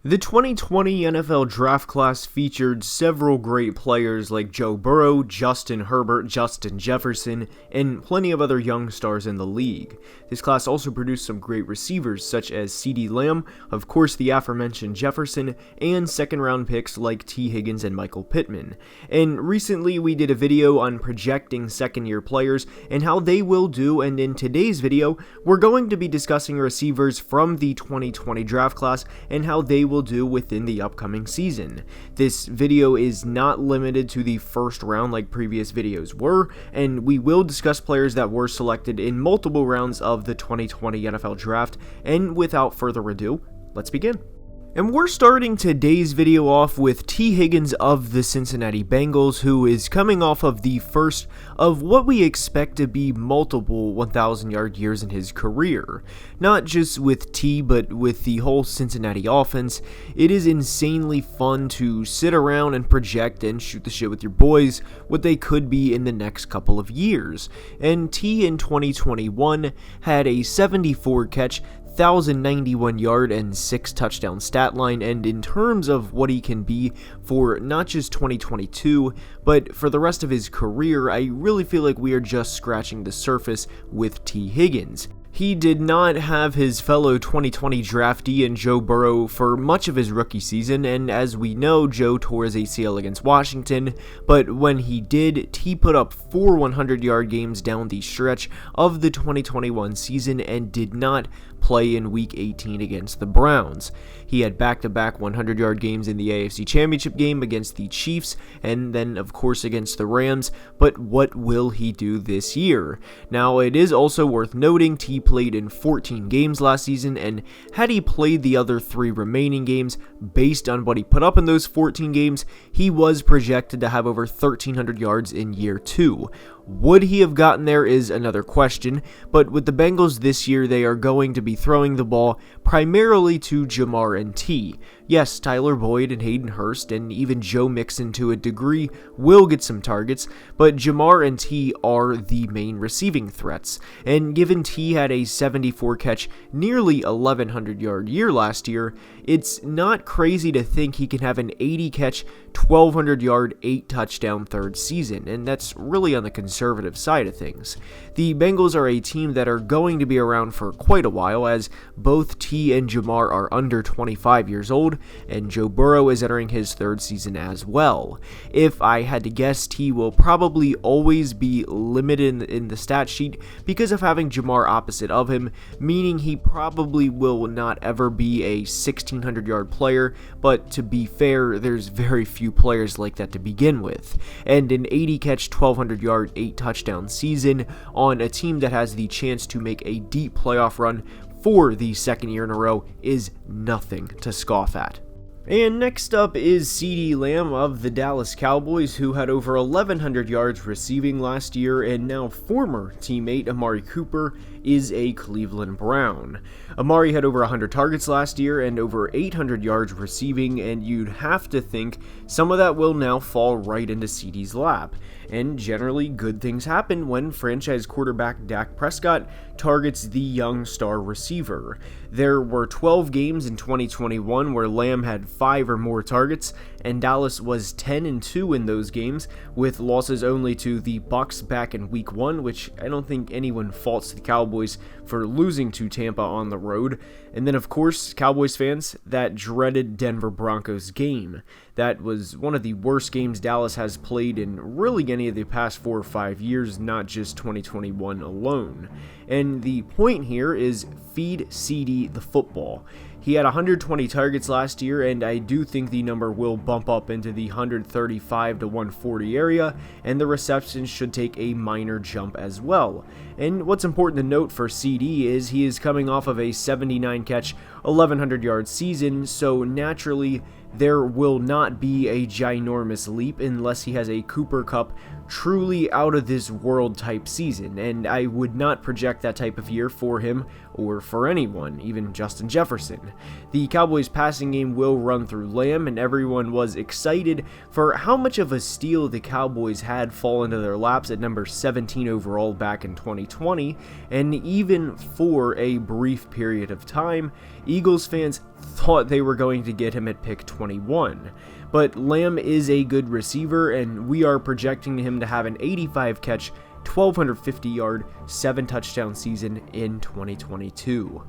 The 2020 NFL draft class featured several great players like Joe Burrow, Justin Herbert, Justin Jefferson, and plenty of other young stars in the league. This class also produced some great receivers such as CeeDee Lamb, of course the aforementioned Jefferson, and second-round picks like T. Higgins and Michael Pittman. And recently we did a video on projecting second-year players and how they will do, and in today's video we're going to be discussing receivers from the 2020 draft class and how they will do within the upcoming season. This video is not limited to the first round like previous videos were, and we will discuss players that were selected in multiple rounds of the 2020 NFL draft. And without further ado, let's begin. And we're starting today's video off with T. Higgins of the Cincinnati Bengals, who is coming off of the first of what we expect to be multiple 1,000-yard years in his career. Not just with T, but with the whole Cincinnati offense. It is insanely fun to sit around and project and shoot the shit with your boys what they could be in the next couple of years. And T in 2021 had a 74-catch, 1,091-yard and 6 touchdown stat line, and in terms of what he can be for not just 2022, but for the rest of his career, I really feel like we are just scratching the surface with T. Higgins. He did not have his fellow 2020 draftee in Joe Burrow for much of his rookie season, and as we know, Joe tore his ACL against Washington, but when he did, T put up 4 100-yard games down the stretch of the 2021 season and did not play in Week 18 against the Browns. He had back-to-back 100-yard games in the AFC Championship game against the Chiefs, and then of course against the Rams, but what will he do this year? Now, it is also worth noting T played in 14 games last season, and had he played the other 3 remaining games, based on what he put up in those 14 games, he was projected to have over 1,300 yards in year 2. Would he have gotten there is another question, but with the Bengals this year, they are going to be throwing the ball primarily to Jamar and T. Yes, Tyler Boyd and Hayden Hurst and even Joe Mixon to a degree will get some targets, but Jamar and T are the main receiving threats. And given T had a 74-catch, nearly 1,100-yard year last year, it's not crazy to think he can have an 80-catch, 1,200-yard, 8-touchdown third season, and that's really on the conservative side of things. The Bengals are a team that are going to be around for quite a while, as both T and Jamar are under 25 years old, and Joe Burrow is entering his 3rd season as well. If I had to guess, T will probably always be limited in the stat sheet because of having Jamar opposite of him, meaning he probably will not ever be a 1,600-yard player, but to be fair, there's very few players like that to begin with. And an 80-catch, 1,200-yard, 8-touchdown season on a team that has the chance to make a deep playoff run for the 2nd year in a row is nothing to scoff at. And next up is CeeDee Lamb of the Dallas Cowboys, who had over 1,100 yards receiving last year, and now former teammate Amari Cooper is a Cleveland Brown. Amari had over 100 targets last year and over 800 yards receiving, and you'd have to think some of that will now fall right into CeeDee's lap. And generally, good things happen when franchise quarterback Dak Prescott targets the young star receiver. There were 12 games in 2021 where Lamb had 5 or more targets, and Dallas was 10-2 in those games, with losses only to the Bucs back in Week 1, which I don't think anyone faults the Cowboys for losing to Tampa on the road. And then, of course, Cowboys fans, that dreaded Denver Broncos game. That was one of the worst games Dallas has played in really any of the past 4 or 5 years, not just 2021 alone. And the point here is feed CeeDee the football. He had 120 targets last year, and I do think the number will bump up into the 135 to 140 area, and the receptions should take a minor jump as well. And what's important to note for CeeDee is he is coming off of a 79-catch, 1,100-yard season, so naturally there will not be a ginormous leap unless he has a Cooper Kupp truly out of this world type season, and I would not project that type of year for him or for anyone, even Justin Jefferson. The Cowboys' passing game will run through Lamb, and everyone was excited for how much of a steal the Cowboys had fall into their laps at number 17 overall back in 2020, and even for a brief period of time, Eagles fans thought they were going to get him at pick 21. But Lamb is a good receiver, and we are projecting him to have an 85-catch, 1,250-yard, 7-touchdown season in 2022.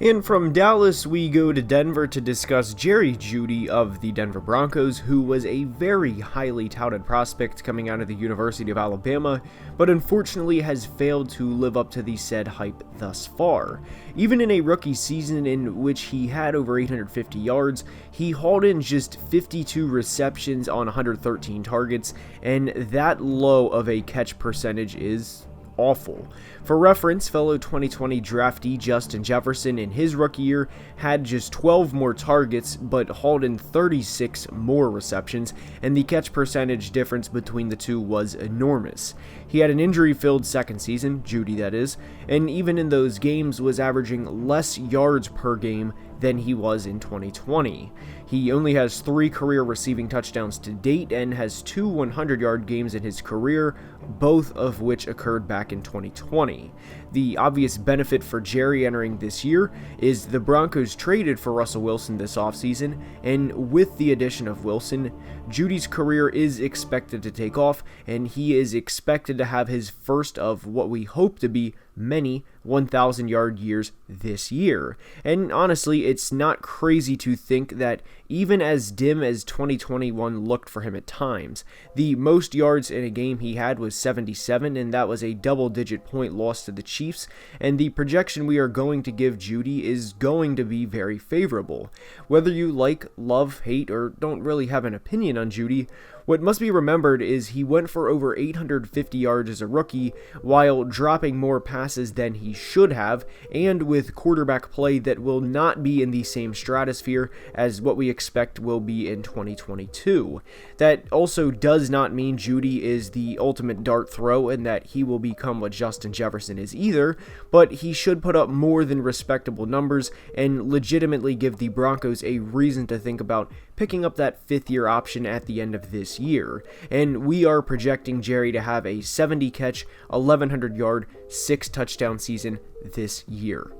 And from Dallas, we go to Denver to discuss Jerry Jeudy of the Denver Broncos, who was a very highly touted prospect coming out of the University of Alabama, but unfortunately has failed to live up to the said hype thus far. Even in a rookie season in which he had over 850 yards, he hauled in just 52 receptions on 113 targets, and that low of a catch percentage is awful. For reference, fellow 2020 draftee Justin Jefferson in his rookie year had just 12 more targets but hauled in 36 more receptions, and the catch percentage difference between the two was enormous. He had an injury-filled second season, Jeudy that is, and even in those games was averaging less yards per game than he was in 2020. He only has 3 career receiving touchdowns to date and has 2 100-yard games in his career, both of which occurred back in 2020. The obvious benefit for Jerry entering this year is the Broncos traded for Russell Wilson this offseason, and with the addition of Wilson, Jeudy's career is expected to take off, and he is expected to have his first of what we hope to be many 1,000-yard years this year. And honestly, it's not crazy to think that even as dim as 2021 looked for him at times, the most yards in a game he had was 77, and that was a double-digit point loss to the Chiefs, and the projection we are going to give Jeudy is going to be very favorable. Whether you like, love, hate, or don't really have an opinion on Jeudy, what must be remembered is he went for over 850 yards as a rookie while dropping more passes than he should have, and with quarterback play that will not be in the same stratosphere as what we expect will be in 2022. That also does not mean Jeudy is the ultimate dart throw and that he will become what Justin Jefferson is either, but he should put up more than respectable numbers and legitimately give the Broncos a reason to think about picking up that 5th-year option at the end of this year. And we are projecting Jerry to have a 70-catch, 1,100-yard, 6-touchdown season this year.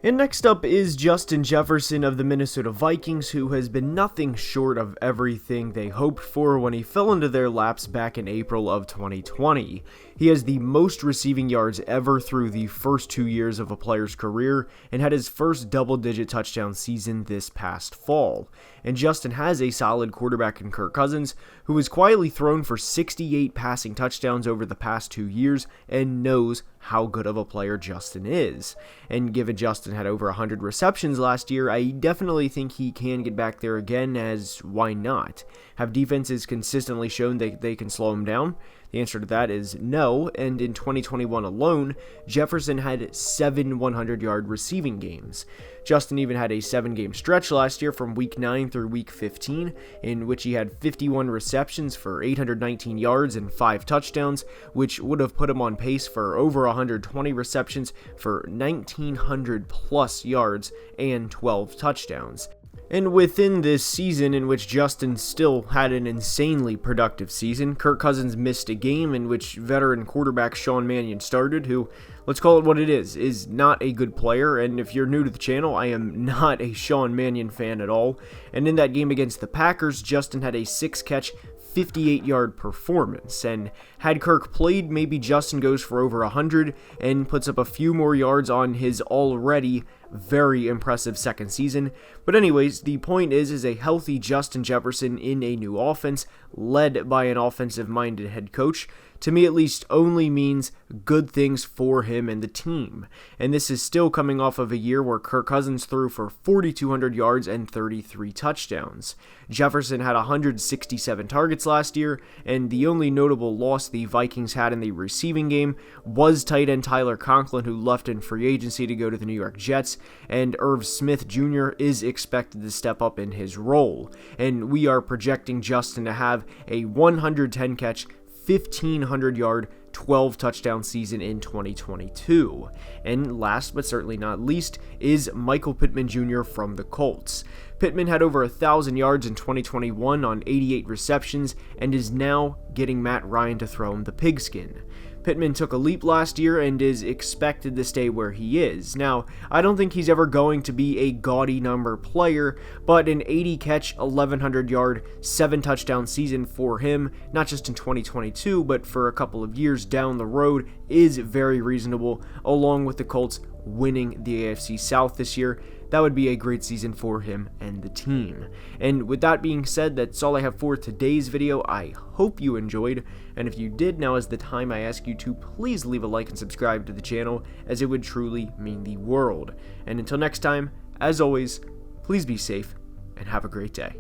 And next up is Justin Jefferson of the Minnesota Vikings, who has been nothing short of everything they hoped for when he fell into their laps back in April of 2020. He has the most receiving yards ever through the first 2 years of a player's career and had his first double-digit touchdown season this past fall. And Justin has a solid quarterback in Kirk Cousins, who has quietly thrown for 68 passing touchdowns over the past 2 years and knows how good of a player Justin is. And given Justin had over 100 receptions last year, I definitely think he can get back there again, as why not? Have defenses consistently shown that they can slow him down? The answer to that is no, and in 2021 alone, Jefferson had 7 100-yard receiving games. Justin even had a 7-game stretch last year from Week 9 through Week 15, in which he had 51 receptions for 819 yards and 5 touchdowns, which would have put him on pace for over 120 receptions for 1,900-plus yards and 12 touchdowns. And within this season, in which Justin still had an insanely productive season, Kirk Cousins missed a game in which veteran quarterback Sean Mannion started, who, let's call it what it is not a good player. And if you're new to the channel, I am not a Sean Mannion fan at all. And in that game against the Packers, Justin had a 6-catch, 58-yard performance, and had Kirk played, maybe Justin goes for over 100 and puts up a few more yards on his already very impressive second season. But anyways, the point is a healthy Justin Jefferson in a new offense, led by an offensive-minded head coach, to me at least only means good things for him and the team. And this is still coming off of a year where Kirk Cousins threw for 4,200 yards and 33 touchdowns. Jefferson had 167 targets last year, and the only notable loss the Vikings had in the receiving game was tight end Tyler Conklin, who left in free agency to go to the New York Jets, and Irv Smith Jr. is expected to step up in his role. And we are projecting Justin to have a 110-catch, 1,500-yard, 12 touchdown season in 2022. And last but certainly not least is Michael Pittman Jr. from the Colts. Pittman had over 1,000 yards in 2021 on 88 receptions and is now getting Matt Ryan to throw him the pigskin. Pittman took a leap last year and is expected to stay where he is. Now, I don't think he's ever going to be a gaudy number player, but an 80-catch, 1,100-yard, 7-touchdown season for him, not just in 2022, but for a couple of years down the road, is very reasonable, along with the Colts winning the AFC South this year. That would be a great season for him and the team. And with that being said, that's all I have for today's video. I hope you enjoyed, and if you did, now is the time I ask you to please leave a like and subscribe to the channel, as it would truly mean the world. And until next time, as always, please be safe and have a great day.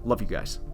Love you guys.